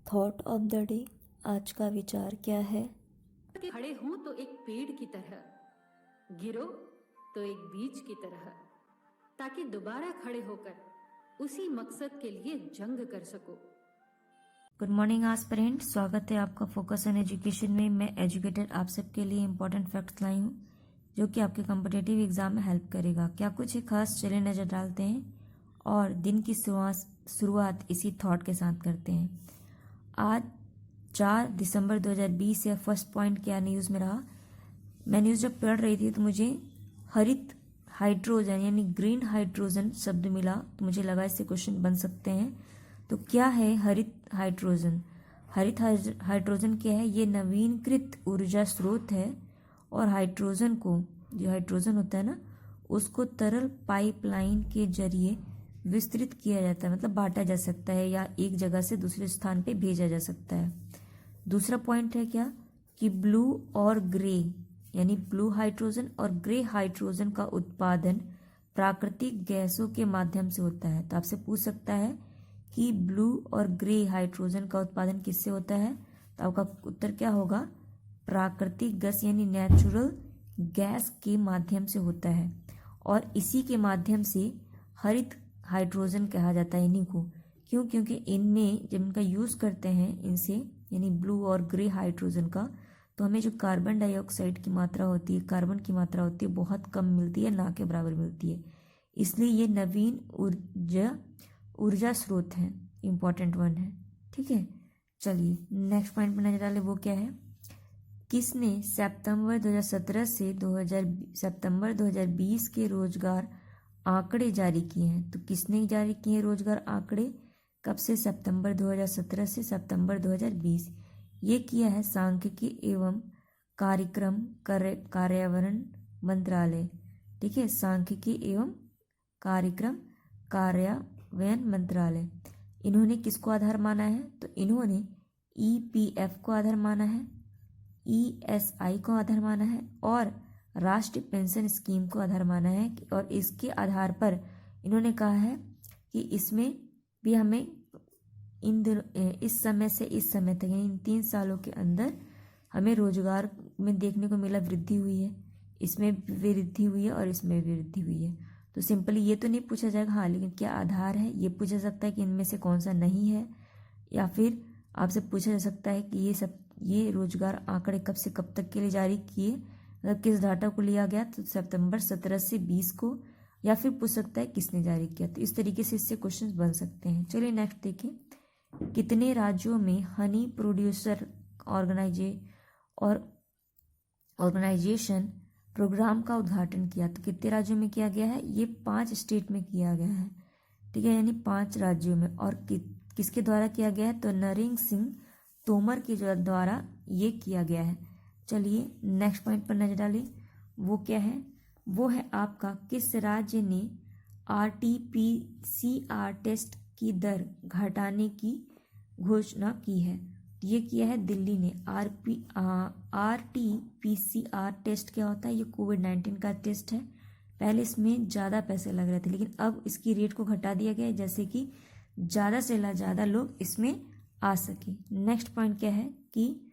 Thought of the day, आज का विचार क्या है? खड़े हो तो एक पेड़ की तरह, गिरो तो एक बीज की तरह, ताकि दोबारा खड़े होकर उसी मकसद के लिए जंग कर सको। गुड मॉर्निंग एस्पिरेंट, स्वागत है आपका फोकस ऑन एजुकेशन में। मैं एजुकेटर आप सबके लिए इंपॉर्टेंट फैक्ट्स लाई हूँ जो कि आपके कॉम्पिटिटिव एग्जाम में हेल्प करेगा। क्या कुछ एक खास, चलिए नज़र डालते हैं और दिन की शुरुआत इसी थॉट के साथ करते हैं। आज 4 दिसंबर 2020 है। फर्स्ट पॉइंट क्या न्यूज़ में रहा, मैं न्यूज़ जब पढ़ रही थी तो मुझे हरित हाइड्रोजन यानी ग्रीन हाइड्रोजन शब्द मिला, तो मुझे लगा इससे क्वेश्चन बन सकते हैं। तो क्या है हरित हाइड्रोजन? हरित हाइड्रोजन क्या है? ये नवीनकृत ऊर्जा स्रोत है और हाइड्रोजन को, जो हाइड्रोजन होता है ना, उसको तरल पाइपलाइन के जरिए विस्तृत किया जाता है, मतलब बांटा जा सकता है या एक जगह से दूसरे स्थान पे भेजा जा सकता है। दूसरा पॉइंट है क्या कि ब्लू और ग्रे यानी ब्लू हाइड्रोजन और ग्रे हाइड्रोजन का उत्पादन प्राकृतिक गैसों के माध्यम से होता है। तो आपसे पूछ सकता है कि ब्लू और ग्रे हाइड्रोजन का उत्पादन किससे होता है, तो आपका उत्तर क्या होगा? प्राकृतिक गैस यानी नेचुरल गैस के माध्यम से होता है और इसी के माध्यम से हरित हाइड्रोजन कहा जाता है इन्हीं को। क्यों? क्योंकि इनमें जब इनका यूज़ करते हैं इनसे, यानी ब्लू और ग्रे हाइड्रोजन का, तो हमें जो कार्बन डाइऑक्साइड की मात्रा होती है, कार्बन की मात्रा होती है, बहुत कम मिलती है, ना के बराबर मिलती है। इसलिए ये नवीन ऊर्जा स्रोत है, इम्पॉर्टेंट वन है। ठीक है, चलिए नेक्स्ट पॉइंट पर नजर डालें। वो क्या है? किसने सितंबर 2017 से सितंबर 2020 के रोजगार आंकड़े जारी किए हैं? तो किसने जारी किए हैं रोजगार आंकड़े? कब से? सितंबर 2017 से सितंबर 2020। ये किया है सांख्यिकी एवं कार्यक्रम कार्यान्वयन मंत्रालय। ठीक है, सांख्यिकी एवं कार्यक्रम कार्यान्वयन मंत्रालय। इन्होंने किसको आधार माना है? तो इन्होंने EPF को आधार माना है, ESI को आधार माना है और राष्ट्रीय पेंशन स्कीम को आधार माना है। और इसके आधार पर इन्होंने कहा है कि इसमें भी हमें इस समय से इस समय तक यानी इन 3 सालों के अंदर हमें रोजगार में देखने को मिला वृद्धि हुई है, इसमें वृद्धि हुई है और इसमें भी वृद्धि हुई है। तो सिंपली ये तो नहीं पूछा जाएगा हाँ लेकिन क्या आधार है, ये पूछा जा सकता है कि इनमें से कौन सा नहीं है, या फिर आपसे पूछा जा सकता है कि ये रोजगार आंकड़े कब से कब तक के लिए जारी किए, मतलब किस डाटा को लिया गया, तो सितंबर 17 से 20 को, या फिर पूछ सकता है किसने जारी किया। तो इस तरीके से इससे क्वेश्चंस बन सकते हैं। चलिए नेक्स्ट देखिए, कितने राज्यों में हनी प्रोड्यूसर ऑर्गेनाइजेशन प्रोग्राम का उद्घाटन किया? तो कितने राज्यों में किया गया है? ये 5 स्टेट में किया गया है। ठीक है, यानी 5 राज्यों में। और किसके द्वारा किया गया है? तो नरेंद्र सिंह तोमर के द्वारा ये किया गया है। चलिए नेक्स्ट पॉइंट पर नजर डालिए। वो क्या है? वो है आपका किस राज्य ने RT-PCR टेस्ट की दर घटाने की घोषणा की है? ये किया है दिल्ली ने। RT-PCR टेस्ट क्या होता है? ये कोविड-19 का टेस्ट है। पहले इसमें ज़्यादा पैसे लग रहे थे लेकिन अब इसकी रेट को घटा दिया गया है, जैसे कि ज़्यादा से ज़्यादा लोग इसमें आ सके। नेक्स्ट पॉइंट क्या है कि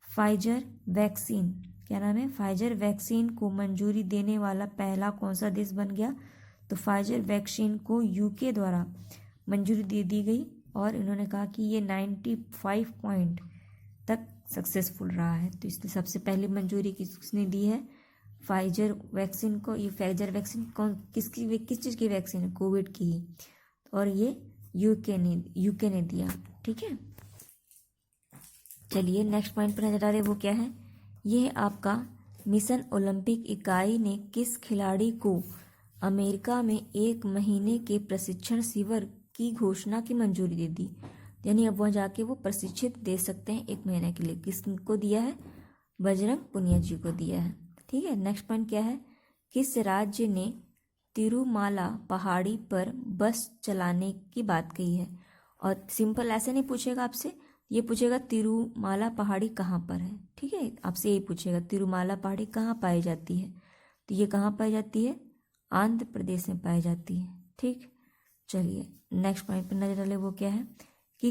फाइजर वैक्सीन, क्या नाम है? फाइजर वैक्सीन को मंजूरी देने वाला पहला कौन सा देश बन गया? तो फाइजर वैक्सीन को UK द्वारा मंजूरी दे दी गई और इन्होंने कहा कि ये 95 पॉइंट तक सक्सेसफुल रहा है। तो इसने सबसे पहली मंजूरी किसने दी है? फाइजर वैक्सीन को। ये फाइजर वैक्सीन किस चीज़ की वैक्सीन है? कोविड की ही। और ये यूके ने दिया। ठीक है, चलिए नेक्स्ट पॉइंट पर नजर डालें। वो क्या है? ये है आपका मिशन ओलंपिक इकाई ने किस खिलाड़ी को अमेरिका में 1 महीने के प्रशिक्षण शिविर की घोषणा की मंजूरी दे दी? यानी अब वहाँ जाके वो प्रशिक्षित दे सकते हैं 1 महीने के लिए। किसको दिया है? बजरंग पुनिया जी को दिया है। ठीक है, नेक्स्ट पॉइंट क्या है? किस राज्य ने तिरुमाला पहाड़ी पर बस चलाने की बात कही है? और सिंपल ऐसे नहीं पूछेगा आपसे, ये पूछेगा तिरुमाला पहाड़ी कहाँ पर है। ठीक है, आपसे यही पूछेगा तिरुमाला पहाड़ी कहाँ पाई जाती है? तो ये कहाँ पाई जाती है? आंध्र प्रदेश में पाई जाती है। ठीक, चलिए नेक्स्ट पॉइंट पर नजर डालें। वो क्या है कि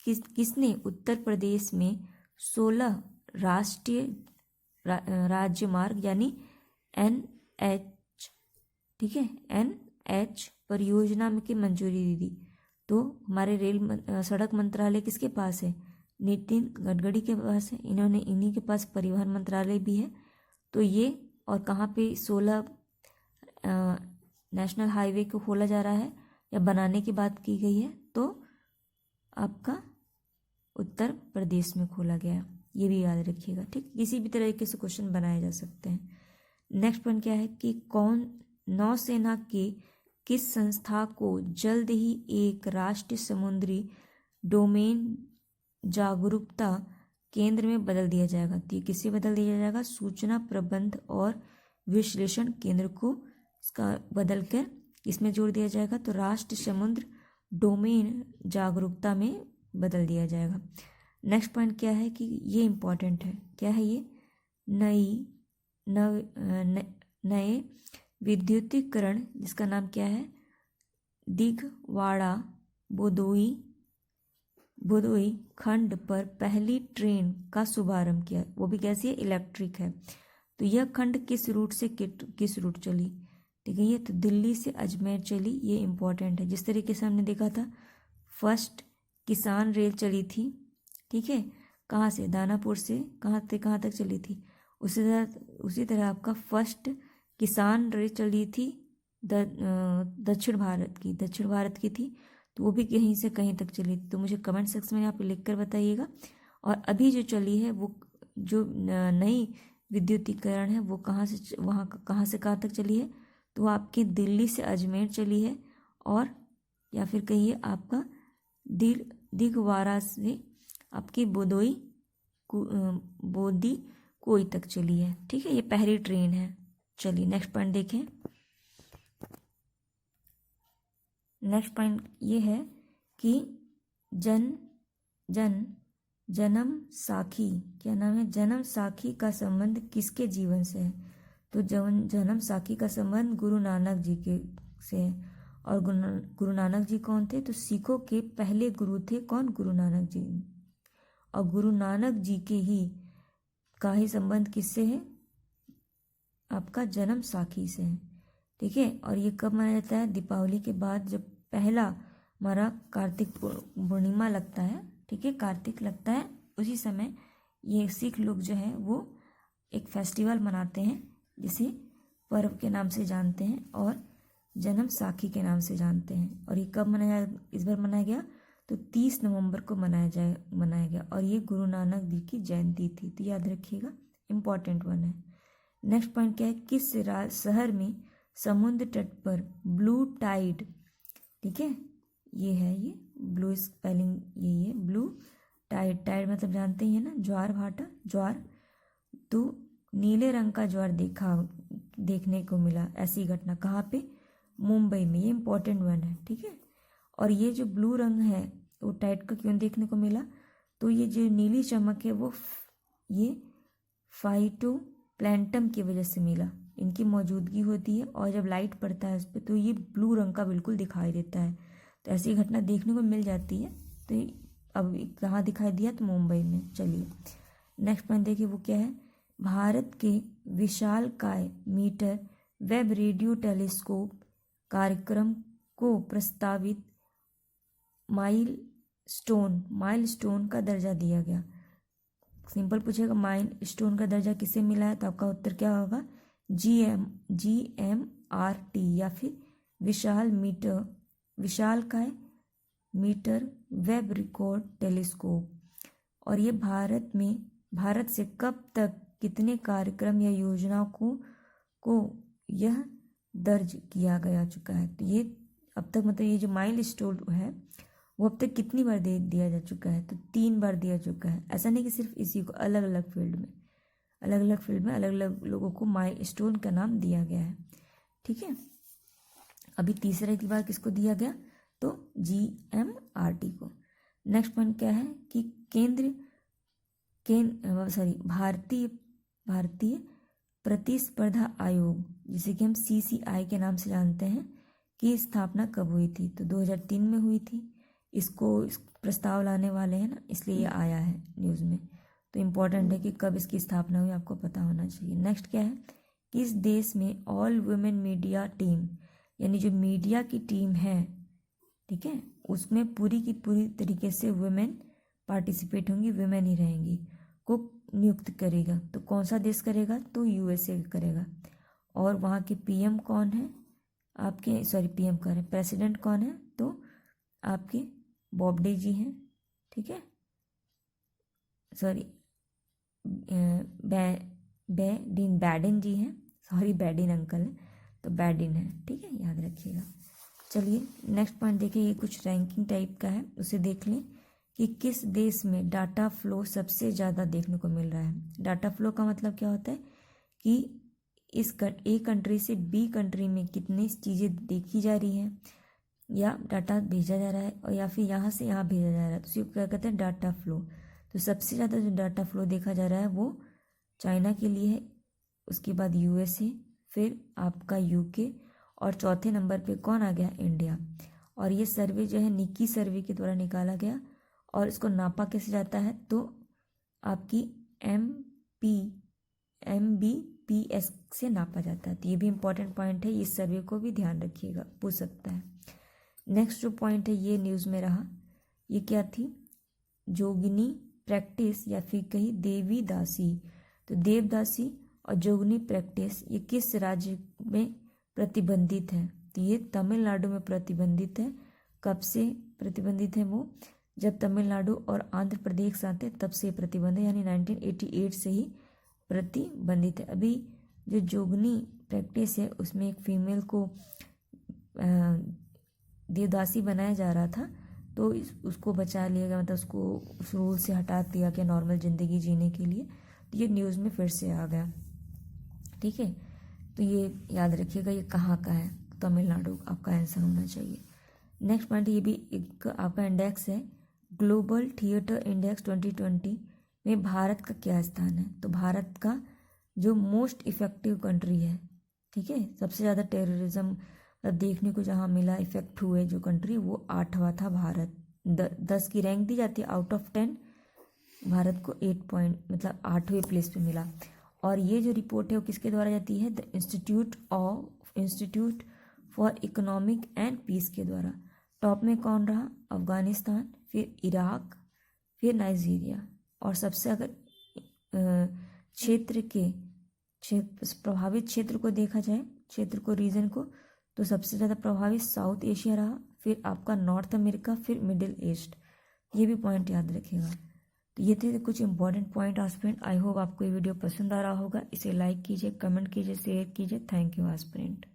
किसने उत्तर प्रदेश में 16 राष्ट्रीय राज्यमार्ग यानी NH, ठीक है, NH परियोजना में की मंजूरी दी थी? तो हमारे सड़क मंत्रालय किसके पास है? नितिन गडकरी के पास है। इन्हीं के पास परिवहन मंत्रालय भी है। तो ये और कहाँ पे 16 नेशनल हाईवे को खोला जा रहा है या बनाने की बात की गई है? तो आपका उत्तर प्रदेश में खोला गया है। ये भी याद रखिएगा, ठीक। किसी भी तरीके से क्वेश्चन बनाए जा सकते हैं। नेक्स्ट पॉइंट क्या है कि कौन नौसेना के किस संस्था को जल्द ही एक राष्ट्रीय समुद्री डोमेन जागरूकता केंद्र में बदल दिया जाएगा? तो ये किसे बदल दिया जाएगा? सूचना प्रबंध और विश्लेषण केंद्र को इसका बदल कर इसमें जोड़ दिया जाएगा। तो राष्ट्रीय समुद्र डोमेन जागरूकता में बदल दिया जाएगा। नेक्स्ट पॉइंट क्या है कि ये इम्पॉर्टेंट है। क्या है ये? नए विद्युतीकरण, जिसका नाम क्या है? दिगवाड़ा भदोई खंड पर पहली ट्रेन का शुभारंभ किया। वो भी कैसी है? इलेक्ट्रिक है। तो यह खंड किस रूट से किस रूट चली? ठीक है, ये तो दिल्ली से अजमेर चली। ये इम्पोर्टेंट है। जिस तरीके से हमने देखा था फर्स्ट किसान रेल चली थी, ठीक है, कहाँ से? दानापुर से कहाँ तक चली थी? उसी तरह आपका फर्स्ट किसान रेल चली थी दक्षिण भारत की थी। तो वो भी कहीं से कहीं तक चली थी। तो मुझे कमेंट सेक्शन में यहाँ पे लिख कर बताइएगा। और अभी जो चली है वो जो नई विद्युतीकरण है वो कहाँ से कहाँ तक चली है? तो आपकी दिल्ली से अजमेर चली है, और या फिर कहिए आपका दिगवाड़ा से आपकी बोदी कोई तक चली है। ठीक है, ये पहली ट्रेन है। चलिए नेक्स्ट पॉइंट देखें। नेक्स्ट पॉइंट ये है कि जन्म साखी, क्या नाम है? जन्म साखी का संबंध किसके जीवन से है? तो जन्म साखी का संबंध गुरु नानक जी के से है। और गुरु नानक जी कौन थे? तो सिखों के पहले गुरु थे। कौन? गुरु नानक जी। और गुरु नानक जी के का ही संबंध किससे है? आपका जन्म साखी से है। ठीक है, और ये कब मनाया जाता है? दीपावली के बाद जब पहला हमारा कार्तिक पूर्णिमा लगता है, ठीक है, कार्तिक लगता है, उसी समय ये सिख लोग जो है वो एक फेस्टिवल मनाते हैं जिसे पर्व के नाम से जानते हैं और जन्म साखी के नाम से जानते हैं। और ये कब इस बार मनाया गया? तो 30 नवंबर को मनाया गया। और ये गुरु नानक जी की जयंती थी। तो याद रखिएगा, इम्पॉर्टेंट वन है। नेक्स्ट पॉइंट क्या है? किस शहर में समुद्र तट पर ब्लू टाइड, ठीक है, ये है, ये ब्लू स्पेलिंग यही है, ब्लू टाइड मतलब जानते ही है ना, ज्वार भाटा, ज्वार। तो नीले रंग का ज्वार देखने को मिला। ऐसी घटना कहाँ पे? मुंबई में। ये इम्पोर्टेंट वन है। ठीक है, और ये जो ब्लू रंग है वो टाइड का क्यों देखने को मिला? तो ये जो नीली चमक है वो ये फाइटोप्लैंटम की वजह से मिला। इनकी मौजूदगी होती है और जब लाइट पड़ता है उस पर तो ये ब्लू रंग का बिल्कुल दिखाई देता है। तो ऐसी घटना देखने को मिल जाती है। तो अब कहाँ दिखाई दिया? तो मुंबई में। चलिए नेक्स्ट पॉइंट देखिए, वो क्या है? भारत के विशालकाय मीटर वेब रेडियो टेलीस्कोप कार्यक्रम को प्रस्तावित माइलस्टोन का दर्जा दिया गया। सिंपल पूछेगा माइलस्टोन का दर्जा किसे मिला है? तो आपका उत्तर क्या होगा? GMRT या फिर विशालकाय मीटर वेब रिकॉर्ड टेलीस्कोप। और ये भारत से कब तक कितने कार्यक्रम या योजनाओं को यह दर्ज किया गया चुका है? तो ये अब तक मतलब ये जो माइलस्टोन है वो अब तक कितनी बार दिया जा चुका है? तो 3 बार दिया चुका है। ऐसा नहीं कि सिर्फ इसी को, अलग अलग फील्ड में अलग अलग लोगों को माइलस्टोन का नाम दिया गया है। ठीक है, अभी तीसरे की बार किसको दिया गया? तो GMRT को। नेक्स्ट पॉइंट क्या है कि भारतीय प्रतिस्पर्धा आयोग, जिसे कि हम CCI के नाम से जानते हैं, की स्थापना कब हुई थी? तो 2003 में हुई थी। इस प्रस्ताव लाने वाले हैं ना, इसलिए ये आया है न्यूज़ में। तो इम्पोर्टेंट है कि कब इसकी स्थापना हुई, आपको पता होना चाहिए। नेक्स्ट क्या है, किस देश में ऑल वुमेन मीडिया टीम, यानी जो मीडिया की टीम है, ठीक है, उसमें पूरी की पूरी तरीके से वुमेन पार्टिसिपेट होंगी, वुमेन ही रहेंगी, को नियुक्त करेगा। तो कौन सा देश करेगा, तो यूएसए करेगा। और वहाँ के पीएम कौन है आपके, सॉरी पीएम कह रहे, प्रेसिडेंट कौन है, तो आपके बॉब्डे जी हैं, ठीक है, सॉरी बैडिन जी हैं, सॉरी बैडिन अंकल है, तो बैडिन है, ठीक है, याद रखिएगा। चलिए नेक्स्ट पॉइंट देखिए, ये कुछ रैंकिंग टाइप का है, उसे देख लें कि किस देश में डाटा फ्लो सबसे ज़्यादा देखने को मिल रहा है। डाटा फ्लो का मतलब क्या होता है कि ए कंट्री से बी कंट्री में कितनी चीज़ें देखी जा रही हैं, या डाटा भेजा जा रहा है, और या फिर यहाँ से यहाँ भेजा जा रहा है, तो उसे क्या कहते हैं, डाटा फ्लो। तो सबसे ज़्यादा जो डाटा फ्लो देखा जा रहा है वो चाइना के लिए है, उसके बाद यूएसए, फिर आपका यूके, और चौथे नंबर पे कौन आ गया, इंडिया। और ये सर्वे जो है निकी सर्वे के द्वारा निकाला गया, और इसको नापा कैसे जाता है, तो आपकी MBPS से नापा जाता है। तो ये भी इम्पोर्टेंट पॉइंट है, इस सर्वे को भी ध्यान रखिएगा, पूछ सकता है। नेक्स्ट जो पॉइंट है ये न्यूज़ में रहा, ये क्या थी, जोगिनी प्रैक्टिस या फिर कहीं देवी दासी। तो देवदासी और जोगनी प्रैक्टिस ये किस राज्य में प्रतिबंधित है, तो ये तमिलनाडु में प्रतिबंधित है। कब से प्रतिबंधित है वो, जब तमिलनाडु और आंध्र प्रदेश साथ है तब से प्रतिबंध है, यानी 1988 से ही प्रतिबंधित है। अभी जो जोगनी प्रैक्टिस है उसमें एक फीमेल को देवदासी बनाया जा रहा था, तो उसको बचा लिया गया, मतलब उसको उस रूल से हटा दिया गया नॉर्मल ज़िंदगी जीने के लिए। तो ये न्यूज़ में फिर से आ गया, ठीक है। तो ये याद रखिएगा, ये कहाँ का है, तमिलनाडु आपका आंसर होना चाहिए। नेक्स्ट पॉइंट, ये भी एक आपका इंडेक्स है, ग्लोबल थिएटर इंडेक्स 2020 में भारत का क्या स्थान है। तो भारत का जो मोस्ट इफेक्टिव कंट्री है, ठीक है, सबसे ज़्यादा टेररिज्म देखने को जहाँ मिला, इफेक्ट हुए जो कंट्री, वो 8वां था भारत। 10 की रैंक दी जाती है, आउट ऑफ 10 भारत को 8 पॉइंट मतलब 8वें प्लेस पे मिला। और ये जो रिपोर्ट है वो किसके द्वारा जाती है, the institute for economic and peace के द्वारा। टॉप में कौन रहा, अफगानिस्तान, फिर इराक, फिर नाइजीरिया। और सबसे अगर प्रभावित क्षेत्र को देखा जाए, क्षेत्र को, रीजन को, तो सबसे ज़्यादा प्रभावित साउथ एशिया रहा, फिर आपका नॉर्थ अमेरिका, फिर मिडिल ईस्ट। ये भी पॉइंट याद रखिएगा। तो ये थे कुछ important point aspirant. I hope आपको ये वीडियो पसंद आ रहा होगा। इसे लाइक कीजिए, कमेंट कीजिए, शेयर कीजिए। Thank you aspirant.